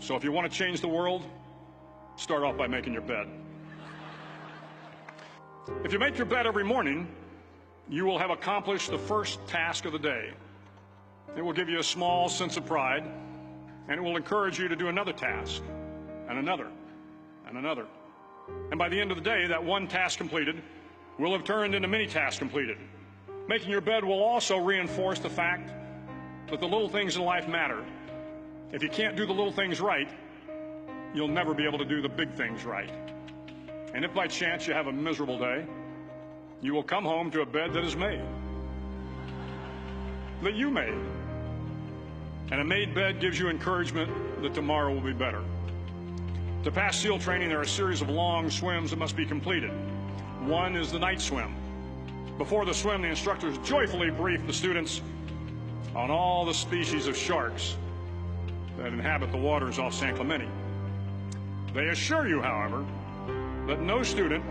So if you want to change the world, start off by making your bed. If you make your bed every morning, you will have accomplished the first task of the day. It will give you a small sense of pride, and it will encourage you to do another task, and another, and another. And by the end of the day, that one task completed will have turned into many tasks completed. Making your bed will also reinforce the fact that the little things in life matter. If you can't do the little things right, you'll never be able to do the big things right. And if by chance you have a miserable day, you will come home to a bed that is made, that you made. And a made bed gives you encouragement that tomorrow will be better. To pass SEAL training, there are a series of long swims that must be completed. One is the night swim. Before the swim, the instructors joyfully brief the students on all the species of sharks that inhabit the waters off San Clemente. They assure you, however, that no student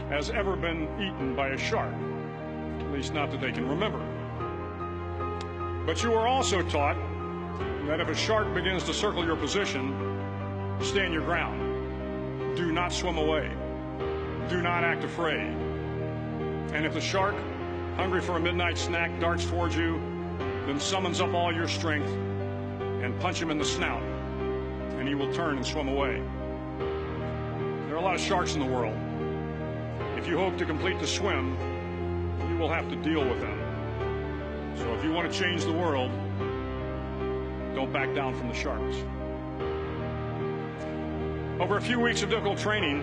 has ever been eaten by a shark, at least not that they can remember. But you are also taught that if a shark begins to circle your position, stand your ground. Do not swim away. Do not act afraid. And if the shark, hungry for a midnight snack, darts towards you, then summons up all your strength and punch him in the snout, and he will turn and swim away. There are a lot of sharks in the world. If you hope to complete the swim, you will have to deal with them. So if you want to change the world, don't back down from the sharks. Over a few weeks of difficult training,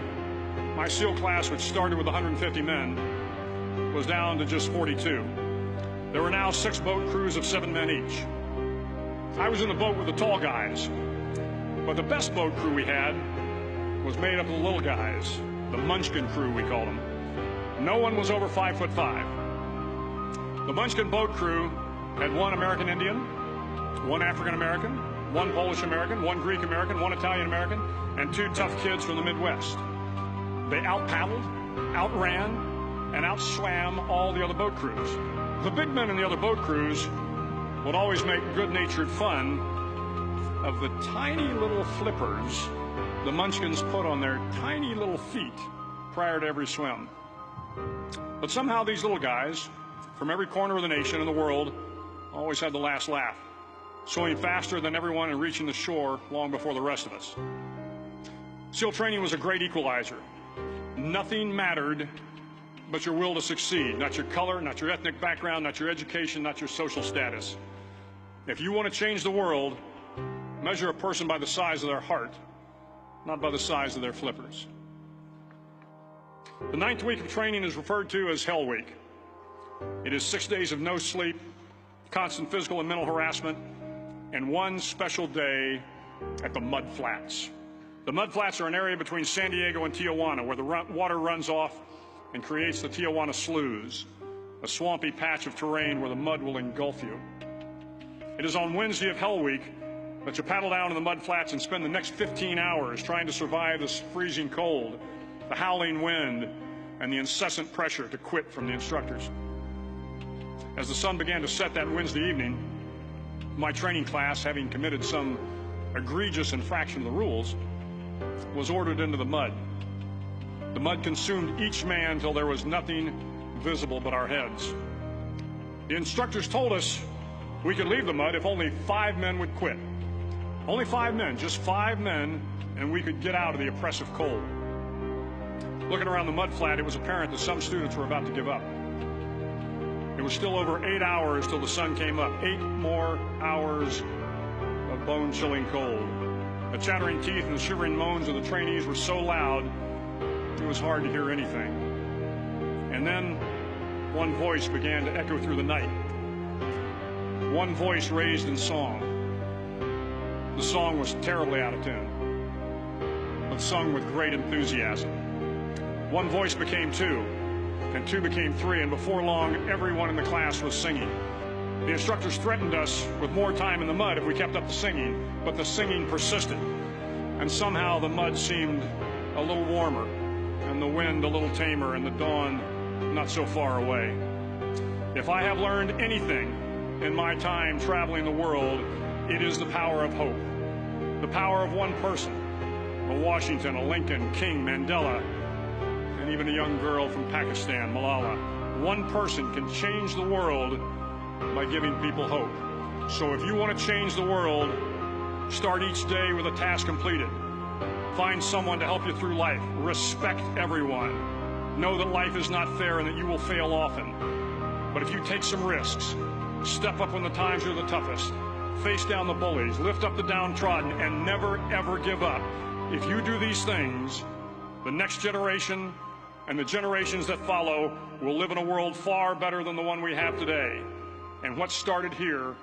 my SEAL class, which started with 150 men, was down to just 42. There were now 6 boat crews of 7 men each. I was in the boat with the tall guys, but the best boat crew we had was made up of the little guys, the Munchkin crew, we called them. No one was over 5'5". The Munchkin boat crew had 1 American Indian, 1 African American, 1 Polish American, 1 Greek American, 1 Italian American, and 2 tough kids from the Midwest. They out-paddled, outran, and out-swam all the other boat crews. The big men in the other boat crews would always make good-natured fun of the tiny little flippers the Munchkins put on their tiny little feet prior to every swim. But somehow these little guys from every corner of the nation and the world always had the last laugh, swimming faster than everyone and reaching the shore long before the rest of us. SEAL training was a great equalizer. Nothing mattered but your will to succeed, not your color, not your ethnic background, not your education, not your social status. If you want to change the world, measure a person by the size of their heart, not by the size of their flippers. The 9th week of training is referred to as Hell Week. It is 6 days of no sleep, constant physical and mental harassment, and 1 special day at the Mud Flats. The Mud Flats are an area between San Diego and Tijuana where the water runs off and creates the Tijuana Sloughs, a swampy patch of terrain where the mud will engulf you. It is on Wednesday of Hell Week that you paddle down to the Mud Flats and spend the next 15 hours trying to survive this freezing cold, the howling wind, and the incessant pressure to quit from the instructors. As the sun began to set that Wednesday evening, my training class, having committed some egregious infraction of the rules, was ordered into the mud. The mud consumed each man till there was nothing visible but our heads. The instructors told us we could leave the mud if only 5 men would quit. Only 5 men, just 5 men, and we could get out of the oppressive cold. Looking around the mud flat, it was apparent that some students were about to give up. It was still over 8 hours till the sun came up. 8 more hours of bone-chilling cold. The chattering teeth and the shivering moans of the trainees were so loud, it was hard to hear anything. And then one voice began to echo through the night. One voice raised in song. The song was terribly out of tune, but sung with great enthusiasm. One voice became 2, and 2 became 3, and before long, everyone in the class was singing. The instructors threatened us with more time in the mud if we kept up the singing, but the singing persisted, and somehow the mud seemed a little warmer, and the wind a little tamer, and the dawn not so far away. If I have learned anything in my time traveling the world, it is the power of hope. The power of one person, a Washington, a Lincoln, King, Mandela, and even a young girl from Pakistan, Malala. One person can change the world by giving people hope. So if you want to change the world, start each day with a task completed. Find someone to help you through life. Respect everyone. Know that life is not fair and that you will fail often. But if you take some risks, step up when the times are the toughest, face down the bullies, lift up the downtrodden, and never, ever give up. If you do these things, the next generation and the generations that follow will live in a world far better than the one we have today. And what started here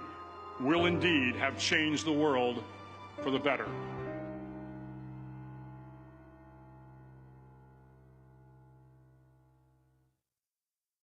will indeed have changed the world for the better.